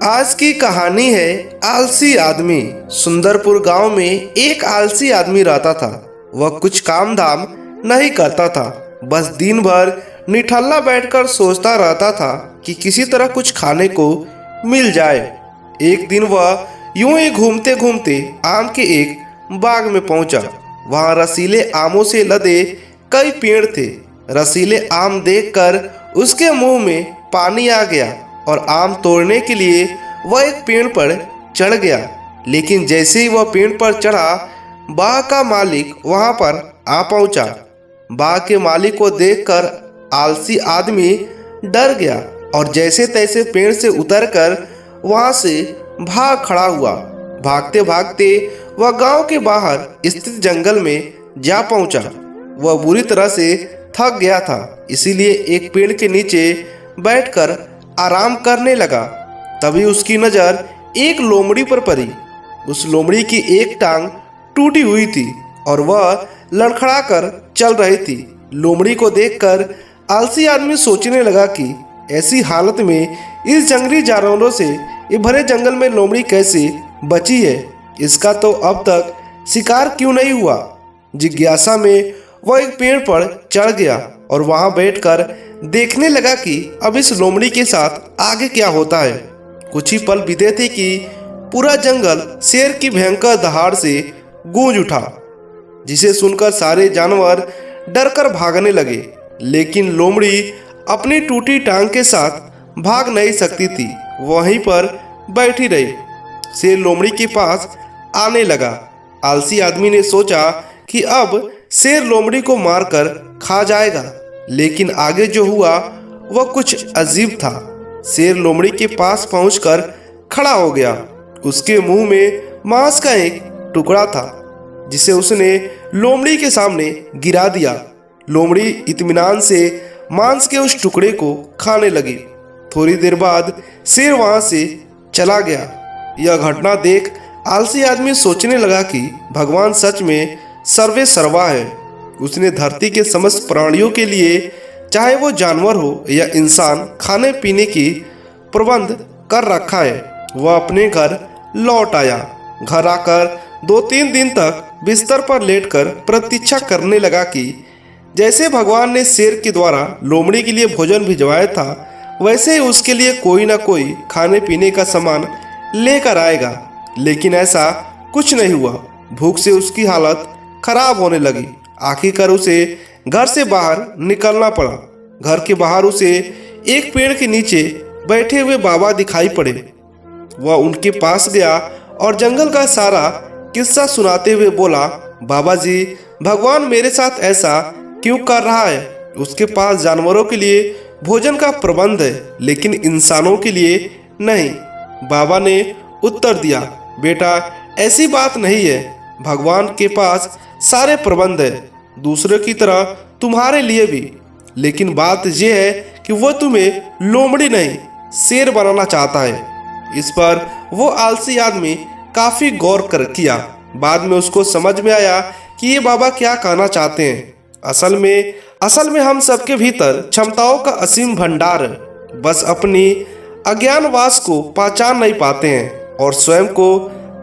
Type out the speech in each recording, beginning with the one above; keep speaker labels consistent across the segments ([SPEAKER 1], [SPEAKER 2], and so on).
[SPEAKER 1] आज की कहानी है आलसी आदमी। सुंदरपुर गांव में एक आलसी आदमी रहता था। वह कुछ काम धाम नहीं करता था, बस दिन भर निठल्ला बैठकर सोचता रहता था कि किसी तरह कुछ खाने को मिल जाए। एक दिन वह यूं ही घूमते घूमते आम के एक बाग में पहुंचा। वहां रसीले आमों से लदे कई पेड़ थे। रसीले आम देखकर उसके मुंह में पानी आ गया और आम तोड़ने के लिए वह एक पेड़ पर चढ़ गया। लेकिन जैसे ही वह पेड़ पर चढ़ा, बाग का मालिक वहां पर आ पहुंचा। बाग के मालिक को देखकर आलसी आदमी डर गया और जैसे तैसे पेड़ से उतरकर वहां से भाग खड़ा हुआ। भागते भागते वह गांव के बाहर स्थित जंगल में जा पहुंचा। वह बुरी तरह से थक गया था, इसीलिए एक पेड़ के नीचे बैठकर आराम करने लगा। तभी उसकी नज़र एक लोमड़ी पर पड़ी। उस लोमड़ी की एक टांग टूटी हुई थी और वह लड़खड़ाकर चल रही थी। लोमड़ी को देखकर आलसी आदमी सोचने लगा कि ऐसी हालत में इस जंगली जानवरों से ये भरे जंगल में लोमड़ी कैसे बची है। इसका तो अब तक शिकार क्यों नहीं हुआ। जिज्ञासा में वह एक पेड़ पर चढ़ गया और वहां बैठकर देखने लगा कि अब इस लोमड़ी के साथ आगे क्या होता है। कुछ ही पल बीते थे कि पूरा जंगल शेर की भयंकर दहाड़ से गूंज उठा, जिसे सुनकर सारे जानवर डरकर भागने लगे। लेकिन लोमड़ी अपनी टूटी टांग के साथ भाग नहीं सकती थी, वहीं पर बैठी रही। शेर लोमड़ी के पास आने लगा। आलसी आदमी ने सोचा कि अब शेर लोमड़ी को मारकर खा जाएगा, लेकिन आगे जो हुआ वह कुछ अजीब था। शेर लोमड़ी के पास पहुंचकर खड़ा हो गया। उसके मुंह में मांस का एक टुकड़ा था, जिसे उसने लोमड़ी के सामने गिरा दिया। लोमड़ी इत्मीनान से मांस के उस टुकड़े को खाने लगी। थोड़ी देर बाद शेर वहां से चला गया। यह घटना देख आलसी आदमी सोचने लगा कि भगवान सच में सर्वे सर्वा है। उसने धरती के समस्त प्राणियों के लिए, चाहे वो जानवर हो या इंसान, खाने पीने की प्रबंध कर रखा है। वह अपने घर लौट आया। घर आकर 2-3 दिन तक बिस्तर पर लेटकर प्रतीक्षा करने लगा कि जैसे भगवान ने शेर के द्वारा लोमड़ी के लिए भोजन भिजवाया था, वैसे ही उसके लिए कोई ना कोई खाने पीने का सामान लेकर आएगा। लेकिन ऐसा कुछ नहीं हुआ। भूख से उसकी हालत खराब होने लगी। आखिरकार उसे घर से बाहर निकलना पड़ा। घर के बाहर उसे एक पेड़ के नीचे बैठे हुए बाबा दिखाई पड़े। वह उनके पास गया और जंगल का सारा किस्सा सुनाते हुए बोला, बाबा जी, भगवान मेरे साथ ऐसा क्यों कर रहा है। उसके पास जानवरों के लिए भोजन का प्रबंध है, लेकिन इंसानों के लिए नहीं। बाबा ने उत्तर दिया, बेटा, ऐसी बात नहीं है। भगवान के पास सारे प्रबंध है, दूसरों की तरह तुम्हारे लिए भी। लेकिन बात यह है कि वो तुम्हें लोमड़ी नहीं, शेर बनाना चाहता है। इस पर वो आलसी आदमी काफी गौर कर किया। बाद में उसको समझ में आया कि ये बाबा क्या कहना चाहते हैं। असल में हम सबके भीतर क्षमताओं का असीम भंडार है, बस अपनी अज्ञानवास को पहचान नहीं पाते हैं और स्वयं को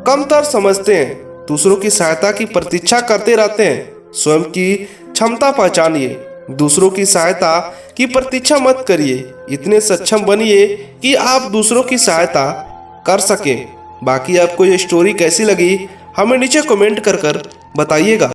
[SPEAKER 1] कमतर समझते हैं। दूसरों की सहायता की प्रतीक्षा करते रहते हैं। स्वयं की क्षमता पहचानिए, दूसरों की सहायता की प्रतीक्षा मत करिए। इतने सक्षम बनिए कि आप दूसरों की सहायता कर सकें। बाकी आपको ये स्टोरी कैसी लगी हमें नीचे कमेंट कर बताइएगा।